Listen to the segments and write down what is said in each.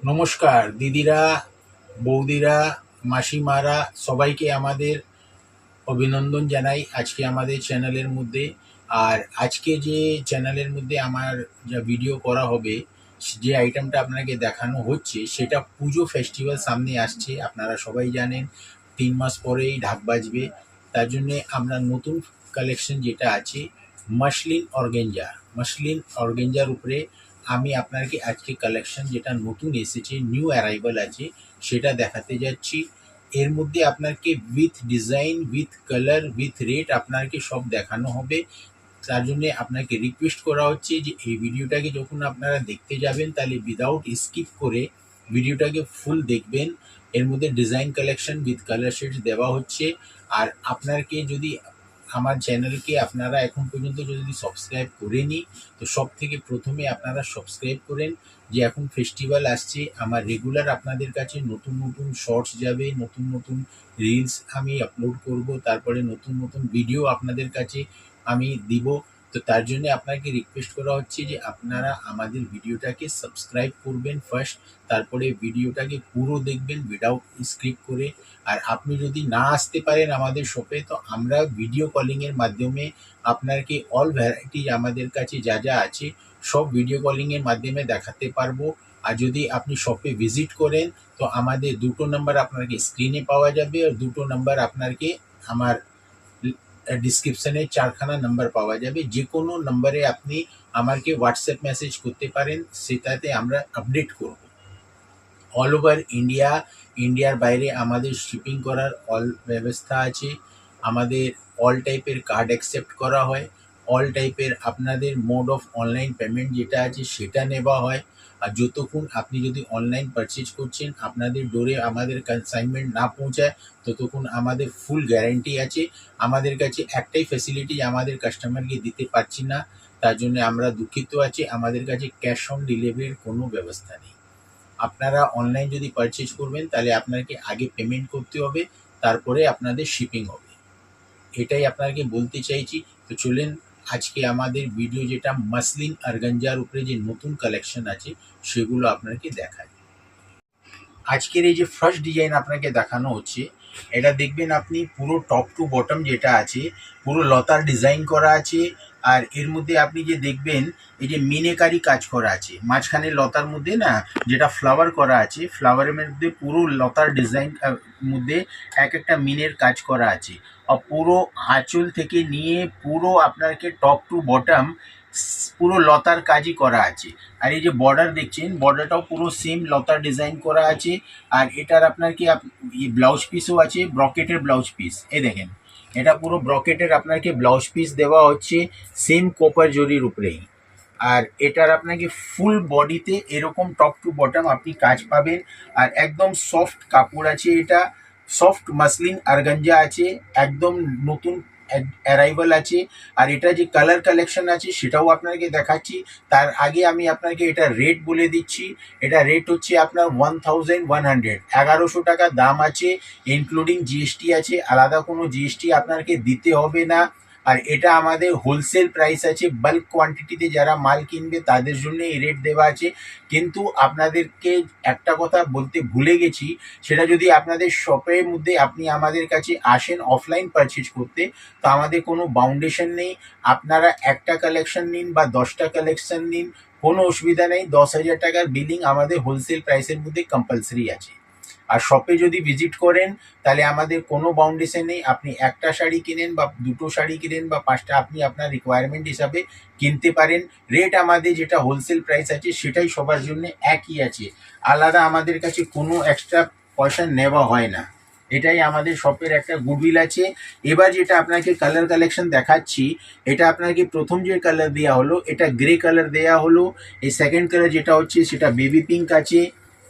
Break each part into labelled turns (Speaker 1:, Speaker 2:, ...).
Speaker 1: নমস্কার দিদিরা, বৌদিরা, মাসিমারা, সবাইকে আমাদের অভিনন্দন জানাই আজকে আমাদের চ্যানেলের মধ্যে। আর আজকে যে চ্যানেলের মধ্যে আমার যা ভিডিও করা হবে, যে আইটেমটা আপনাকে দেখানো হচ্ছে সেটা পুজো ফেস্টিভ্যাল সামনে আসছে। আপনারা সবাই জানেন 3 মাস পরেই ঢাক বাজবে। তার জন্যে আমরা নতুন কালেকশন যেটা আছে মসলিন অর্গেঞ্জার উপরে আমি আপনাকে আজকে কালেকশন যেটা নতুন এসেছে, নিউ অ্যারাইভাল আছে, সেটা দেখাতে যাচ্ছি। এর মধ্যে আপনাকে with design, with colour, with rate আপনাকে সব দেখানো হবে। তার জন্যে আপনাকে রিকোয়েস্ট করা হচ্ছে যে এই ভিডিওটাকে যখন আপনারা দেখতে যাবেন তাহলে উইদাউট স্কিপ করে ভিডিওটাকে ফুল দেখবেন। এর মধ্যে design collection with colour shades দেওয়া হচ্ছে। আর আপনাকে যদি আমার চ্যানেলকে আপনারা এখন পর্যন্ত যদি সাবস্ক্রাইব করেনি, তো সব থেকে প্রথমে আপনারা সাবস্ক্রাইব করেন। যে এখন ফেস্টিভ্যাল আসছে, আমার রেগুলার আপনাদের কাছে নতুন নতুন শর্টস যাবে, নতুন নতুন রিলস আমি আপলোড করব, তারপরে নতুন নতুন ভিডিও আপনাদের কাছে আমি দিব। তো তার জন্য আপনাকে রিকোয়েস্ট করা হচ্ছে যে আপনারা আমাদের ভিডিওটাকে সাবস্ক্রাইব করবেন ফার্স্ট, তারপরে ভিডিওটাকে পুরো দেখবেন উইদাউট স্ক্রিপ্ট করে। আর আপনি যদি না আসতে পারেন আমাদের শপে, তো আমরা ভিডিও কলিংয়ের মাধ্যমে আপনাকে অল ভ্যারাইটি আমাদের কাছে যা যা আছে সব ভিডিও কলিংয়ের মাধ্যমে দেখাতে পারবো। আর যদি আপনি শপে ভিজিট করেন, তো আমাদের দুটো নাম্বার আপনাকে স্ক্রিনে পাওয়া যাবে, আর দুটো নাম্বার আপনাকে আমার ডিসক্রিপশনে 4খানা নাম্বার পাওয়া যাবে। যে কোনো নাম্বারে আপনি আমাকে হোয়াটসঅ্যাপ মেসেজ করতে পারেন, সেটাতে আমরা আপডেট করব। অল ওভার ইন্ডিয়ার বাইরে আমাদের শিপিং করার অল ব্যবস্থা আছে। আমাদের অল টাইপের কার্ড অ্যাকসেপ্ট করা হয়। অল টাইপের আপনাদের মোড অফ অনলাইন পেমেন্ট যেটা আছে সেটা নেওয়া হয়। আর যতক্ষণ আপনি যদি অনলাইন পারচেজ করছেন, আপনাদের ডোরে আমাদের কনসাইনমেন্ট না পৌঁছায়, ততক্ষণ আমাদের ফুল গ্যারান্টি আছে। আমাদের কাছে একটাই ফ্যাসিলিটি আমাদের কাস্টমারকে দিতে পারছি না, তার জন্য আমরা দুঃখিত আছি। আমাদের কাছে ক্যাশ অন ডেলিভারির কোনো ব্যবস্থা নেই। আপনারা অনলাইন যদি পারচেজ করবেন তাহলে আপনাকে আগে পেমেন্ট করতে হবে, তারপরে আপনাদের শিপিং হবে। এটাই আপনাকে বলতে চাইছি। তো চলেন আজকে আমাদের ভিডিও যেটা মসলিন অর্গানজার উপরে যে নতুন কালেকশন আছে সেগুলো আপনাকে দেখায়। আজকের এই যে ফার্স্ট ডিজাইন আপনাকে দেখানো হচ্ছে, এটা দেখবেন আপনি পুরো টপ টু বটম যেটা আছে পুরো লতার ডিজাইন করা আছে। আর এর মধ্যে আপনি যে দেখবেন এই যে মিনেকারি কাজ করা আছে মাঝখানে লতার মধ্যে, না যেটা ফ্লাওয়ার করা আছে, ফ্লাওয়ারের মধ্যে পুরো লতার ডিজাইন মধ্যে এক একটা মিনের কাজ করা আছে। আর পুরো আঁচল থেকে নিয়ে পুরো আপনাকে টপ টু বটম পুরো লতার কাজই করা আছে। আর এই যে বর্ডার দেখছেন, বর্ডারটাও পুরো সেম লতার ডিজাইন করা আছে। আর এটার আপনার কি ব্লাউজ পিসও আছে, ব্রকেটের ব্লাউজ পিস। এই দেখেন, এটা পুরো ব্রকেটের আপনাকে ব্লাউজ পিস দেওয়া হচ্ছে সেম কোপার জরির উপরেই। আর এটার আপনাকে ফুল বডিতে এরকম টপ টু বটম আপনি কাজ পাবেন। আর একদম সফট কাপড় আছে, এটা সফট মাসলিন অর্গানজা আছে, একদম নতুন অ্যারাইভাল আছে। আর এটা যে কালার কালেকশন আছে সেটাও আপনাকে দেখাচ্ছি। তার আগে আমি আপনাকে এটা রেট বলে দিচ্ছি। এটা রেট হচ্ছে আপনার 1100, 1100 টাকা দাম আছে, ইনক্লুডিং জিএসটি আছে। আলাদা কোনো জিএসটি আপনাকে দিতে হবে না। আর এটা আমাদের হোলসেল প্রাইস আছে, বাল্ক কোয়ান্টিটিতে যারা মাল কিনবে তাদের জন্য এই রেট দেওয়া আছে। কিন্তু আপনাদেরকে একটা কথা বলতে ভুলে গেছি, সেটা যদি আপনাদের শপের মধ্যে আপনি আমাদের কাছে আসেন অফলাইন পারচেজ করতে, তো আমাদের কোনো বাউন্ডেশন নেই। আপনারা একটা কালেকশন নিন বা 10টা কালেকশন নিন, কোনো অসুবিধা নেই। 10,000 টাকার বিলিং আমাদের হোলসেল প্রাইসের মধ্যে কম্পালসারি আছে। আর শপে যদি ভিজিট করেন তাহলে আমাদের কোনো বাউন্ডেশন নেই। আপনি একটা শাড়ি কিনেন বা দুটো শাড়ি কিনেন বা 5টা, আপনি আপনার রিকোয়ারমেন্ট হিসাবে কিনতে পারেন। রেট আমাদের যেটা হোলসেল প্রাইস আছে সেটাই সবার জন্য একই আছে, আলাদা আমাদের কাছে কোনো এক্সট্রা পয়সা নেওয়া হয় না। এটাই আমাদের শপের একটা গুডউইল আছে। এবার যেটা আপনাকে কালার কালেকশন দেখাচ্ছি, এটা আপনাকে প্রথম যে কালার দেওয়া হলো এটা গ্রে কালার দেওয়া হলো। এই সেকেন্ড কালার যেটা হচ্ছে সেটা বেবি পিঙ্ক আছে।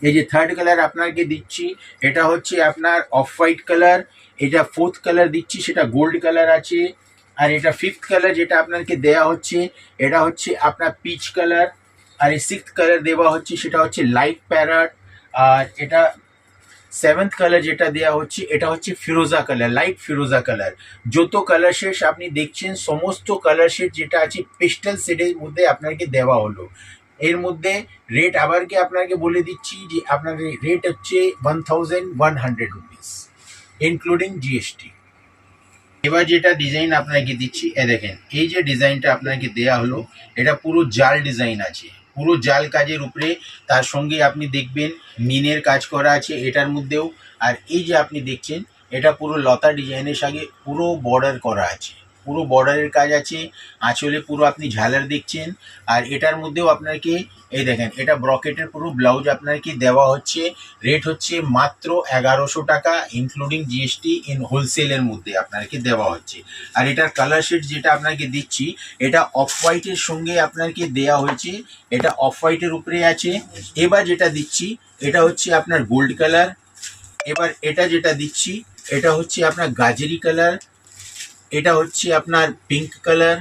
Speaker 1: এই যে থার্ড কালার আপনাকে দিচ্ছি এটা হচ্ছে আপনার অফ হোয়াইট কালার। এটা ফোর্থ কালার দিচ্ছি সেটা গোল্ড কালার আছে। আর এটা ফিফথ কালার যেটা আপনাকে দেয়া হচ্ছে এটা হচ্ছে আপনার পিচ কালার। আর এই সিক্সথ কালার দেওয়া হচ্ছে সেটা হচ্ছে লাইট প্যারট। আর এটা সেভেন্থ কালার যেটা দেওয়া হচ্ছে এটা হচ্ছে ফিরোজা কালার, লাইট ফিরোজা কালার। যত কালার শেড আপনি দেখছেন সমস্ত কালার শেড যেটা আছে পেস্টেল শেডের মধ্যে আপনাকে দেওয়া হলো। এর মধ্যে রেট আবার কি আপনাকে বলে দিচ্ছি যে আপনার রেট হচ্ছে 1100 রুপিস ইনক্লুডিং জিএসটি। এবার যেটা ডিজাইন আপনাকে দিচ্ছি দেখেন, এই যে ডিজাইনটা আপনাকে দেয়া হলো এটা পুরো জাল ডিজাইন আছে, পুরো জাল কাজের উপরে, তার সঙ্গে আপনি দেখবেন মিনের কাজ করা আছে এটার মধ্যেও। আর এই যে আপনি দেখছেন এটা পুরো লতা ডিজাইনের সঙ্গে পুরো বর্ডার করা আছে, পুরো বর্ডারের কাজ আছে, আঁচলে পুরো আপনি ঝালার দেখছেন। আর এটার মধ্যেও আপনাকে এই দেখেন এটা ব্রকেটের পুরো ব্লাউজ আপনাকে দেওয়া হচ্ছে, রেট হচ্ছে মাত্র 1100 টাকা ইনক্লুডিং জিএসটি ইন হোলসেলের মধ্যে আপনাকে দেওয়া হচ্ছে। আর এটার কালার শেড যেটা আপনাকে দিচ্ছি এটা অফ হোয়াইটের সঙ্গে আপনাকে দেওয়া হয়েছে, এটা অফ হোয়াইটের উপরে আছে। এবার যেটা দিচ্ছি এটা হচ্ছে আপনার গোল্ড কালার। এবার এটা যেটা দিচ্ছি এটা হচ্ছে আপনার গাজরি কালার, এটা হচ্ছে আপনার পিঙ্ক কালার,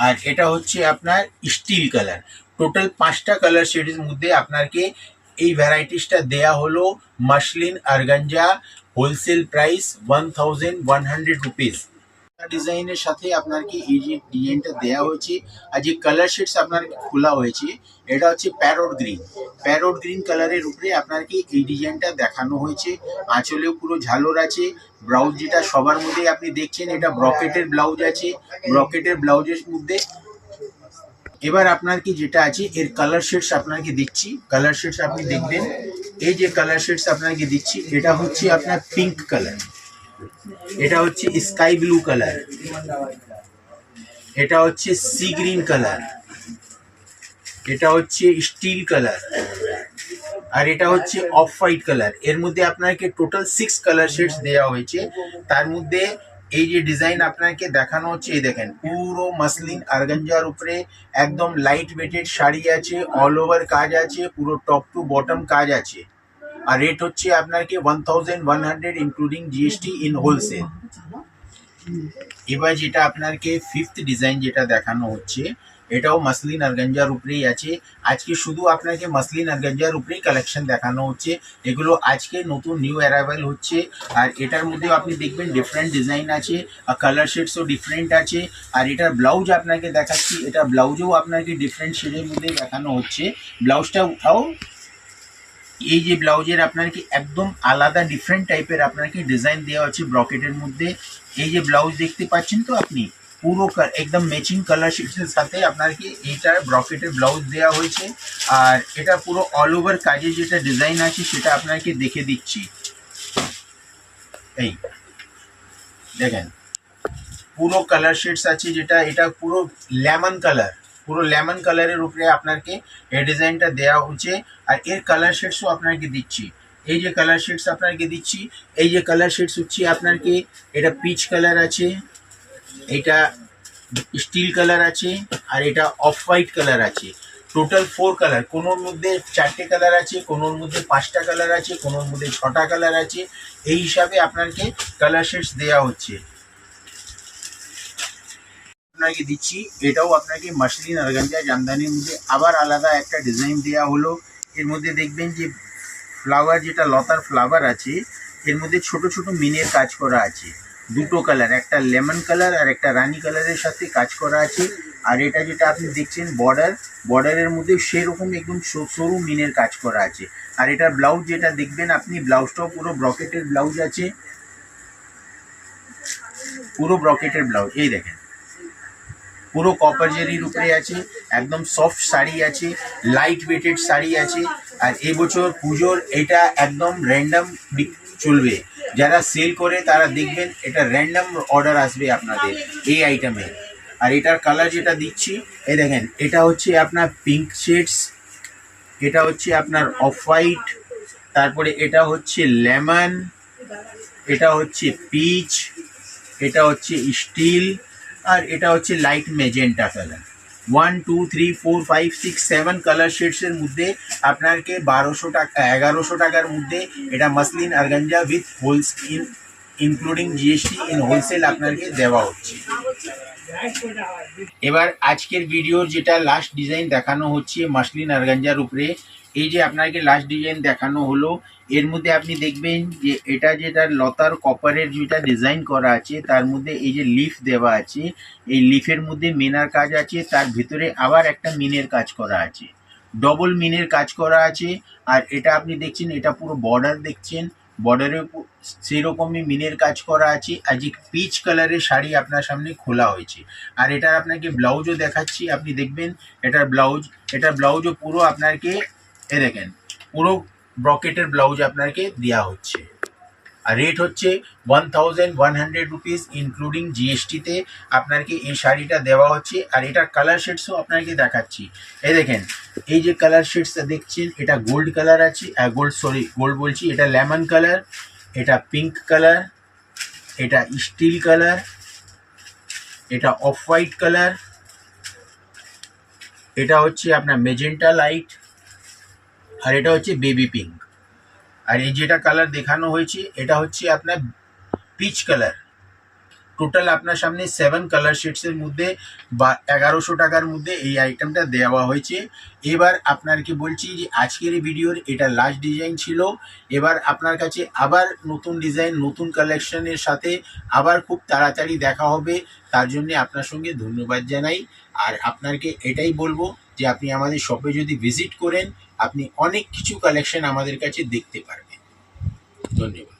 Speaker 1: আর এটা হচ্ছে আপনার স্টিল কালার। টোটাল 5টা কালার শেডের মধ্যে আপনাকে এই ভ্যারাইটিসটা দেয়া হলো muslin organza, wholesale price 1100 rupees. ডিজাইনের সাথে আপনাকে এই যে ডিজাইনটা দেয়া হয়েছে আর যে কালার শেডস আপনার খোলা হয়েছে এটা হচ্ছে প্যারোট গ্রিন। প্যারোট গ্রিন কালারের উপরে আপনাকে এই ডিজাইনটা দেখানো হয়েছে, আঁচলেও পুরো ঝালর আছে। ব্লাউজ যেটা সবার মধ্যে আপনি দেখছেন এটা ব্রকেটের ব্লাউজ আছে, ব্রকেটের ব্লাউজের মধ্যে। এবার আপনার কি যেটা আছে এর কালার শেডস আপনাকে দিচ্ছি, কালার শেডস আপনি দেখবেন। এই যে কালার শেডস আপনাকে দিচ্ছি এটা হচ্ছে আপনার পিঙ্ক কালার, এটা হচ্ছে স্কাই ব্লু কালার, এটা হচ্ছে সি গ্রিন কালার, এটা হচ্ছে স্টিল কালার, আর এটা হচ্ছে অফ হোয়াইট কালার। এর মধ্যে আপনাকে টোটাল 6 কালার শেডস দেওয়া হয়েছে। তার মধ্যে এই যে ডিজাইন আপনাকে দেখানো হচ্ছে এই দেখেন পুরো মাসলিন অর্গানজার উপরে একদম লাইট ওয়েটেড শাড়ি আছে, অল ওভার কাজ আছে, পুরো টপ টু বটম কাজ আছে। আর রেট হচ্ছে আপনাকে 1100 ইনক্লুডিং জিএসটি ইন হোলসেল। এবার যেটা আপনাকে 5th ডিজাইন যেটা দেখানো হচ্ছে এটাও মাসলিন অর্গানজার উপরেই আছে। আজকে শুধু আপনাকে মাসলিন অর্গানজার উপরেই কালেকশন দেখানো হচ্ছে, এগুলো আজকে নতুন নিউ অ্যারাইভাল হচ্ছে। আর এটার মধ্যেও আপনি দেখবেন ডিফারেন্ট ডিজাইন আছে, আর কালার শেডসও ডিফারেন্ট আছে। আর এটার ব্লাউজ আপনাকে দেখাচ্ছি, এটা ব্লাউজও আপনাকে ডিফারেন্ট শেডের মধ্যে দেখানো হচ্ছে। ব্লাউজটা উঠাও, এই যে ব্লাউজের আপনাকে একদম আলাদা ডিফারেন্ট টাইপের আপনাকে ডিজাইন দেওয়া হচ্ছে ব্রকেটের মধ্যে। এই যে ব্লাউজ দেখতে পাচ্ছেন তো আপনি পুরো একদম ম্যাচিং কালার শেডসের সাথে আপনাকে এইটা ব্রকেটের ব্লাউজ দেওয়া হয়েছে। আর এটা পুরো অল ওভার কাজে যেটা ডিজাইন আছে সেটা আপনাকে দেখে দিচ্ছি। এই দেখেন পুরো কালার শেডস আছে, যেটা এটা পুরো লেমন কালার, পুরো লেমন কালারের উপরে আপনাকে এই ডিজাইনটা দেওয়া হচ্ছে। আর এর কালার শেডসও আপনাকে দিচ্ছি, এই যে কালার শেডস আপনাকে দিচ্ছি, এই যে কালার শেডস হচ্ছে আপনাকে এটা পিচ কালার আছে, এটা স্টিল কালার আছে, আর এটা অফ হোয়াইট কালার আছে। টোটাল 4 কালার, কোনোর মধ্যে 4টে কালার আছে, কোনোর মধ্যে 5টা কালার আছে, কোনোর মধ্যে 6টা কালার আছে। এই হিসাবে আপনাকে কালার শেডস দেওয়া হচ্ছে। আপনাকে দিচ্ছি এটাও আপনাকে মাসলিন অর্গানজা জামদানির মধ্যে আবার আলাদা একটা ডিজাইন দেওয়া হলো। এর মধ্যে দেখবেন যে ফ্লাওয়ার, যেটা লতার ফ্লাওয়ার আছে এর মধ্যে ছোট ছোট মিনের কাজ করা আছে, দুটো কালার, একটা লেমন কালার আর একটা রানী কালারের সাথে কাজ করা আছে। আর এটা যেটা আপনি দেখছেন বর্ডারের মধ্যে সেরকম একদম সরু মিনের কাজ করা আছে। আর এটার ব্লাউজ যেটা দেখবেন আপনি, ব্লাউজটাও পুরো ব্রকেটের ব্লাউজ আছে, পুরো ব্রকেটের ব্লাউজ। এই দেখেন পুরো কপার জেরির উপরে আছে, একদম সফট শাড়ি আছে, লাইট ওয়েটেড শাড়ি আছে। আর এবছর পুজোর এটা একদম র্যান্ডম চলবে, যারা সেল করে তারা দেখবেন এটা র্যান্ডম অর্ডার আসবে আপনাদের এই আইটেমে। আর এটার কালার যেটা দিচ্ছি এই দেখেন, এটা হচ্ছে আপনার পিঙ্ক শেডস, এটা হচ্ছে আপনার অফ হোয়াইট, তারপরে এটা হচ্ছে লেমন, এটা হচ্ছে পিচ, এটা হচ্ছে স্টিল, আর এটা হচ্ছে লাইট মেজেন্টা কালার। 1 2 3 4 5 6 7 কালার শেডসের মধ্যে আপনাকে 1200 টাকা 1100 টাকার মধ্যে এটা muslin organza with wholesale including GST in wholesale আপনাকে দেওয়া হচ্ছে। এবার আজকের ভিডিওর যেটা লাস্ট ডিজাইন দেখানো হচ্ছে মাসলিন অর্গানজার উপরে, এই যে আপনাকে লাস্ট ডিজাইন দেখানো হলো, এর মধ্যে আপনি দেখবেন যে এটা যেটা লতার কপারের যেটা ডিজাইন করা আছে তার মধ্যে এই যে লিফ দেওয়া আছে, এই লিফের মধ্যে মিনার কাজ আছে, তার ভিতরে আবার একটা মিনের কাজ করা আছে। ডবল মিনের কাজ করা আছে। আর এটা আপনি দেখছেন, এটা পুরো বর্ডার দেখছেন, বর্ডারে সেরকমই মিনের কাজ করা আছে। আর যে পিচ কালারের শাড়ি আপনার সামনে খোলা হয়েছে। আর এটার আপনাকে ব্লাউজও দেখাচ্ছি, আপনি দেখবেন এটার ব্লাউজও পুরো আপনাকে দেখেন পুরো ব্রকেটের ব্লাউজ আপনাকে দেওয়া হচ্ছে। আর রেট হচ্ছে 1100 রুপিস ইনক্লুডিং জিএসটিতে আপনাকে এই শাড়িটা দেওয়া হচ্ছে। আর এটার কালার শেডসও আপনাকে দেখাচ্ছি। এই দেখেন, এই যে কালার শেডসটা দেখছেন, এটা গোল্ড কালার আছে, গোল্ড বলছি, এটা লেমন কালার, এটা পিঙ্ক কালার, এটা স্টিল কালার, এটা অফ হোয়াইট কালার, এটা হচ্ছে আপনার মেজেন্টা লাইট, আর এটা হচ্ছে বেবি পিঙ্ক। আর এই যেটা কালার দেখানো হয়েছে এটা হচ্ছে আপনার পিচ কালার। টোটাল আপনার সামনে 7 কালার শেডসের মধ্যে বা 1100 টাকার মধ্যে এই আইটেমটা দেওয়া হয়েছে। এবার আপনাকে বলছি যে আজকের এই ভিডিওর এটা লাস্ট ডিজাইন ছিল। এবার আপনার কাছে আবার নতুন ডিজাইন, নতুন কালেকশনের সাথে আবার খুব তাড়াতাড়ি দেখা হবে। তার জন্যে আপনার সঙ্গে ধন্যবাদ জানাই। আর আপনাকে এটাই বলবো যে আপনি আমাদের শপে যদি ভিজিট করেন, আপনি অনেক কিছু কালেকশন আমাদের কাছে দেখতে পারবেন। ধন্যবাদ।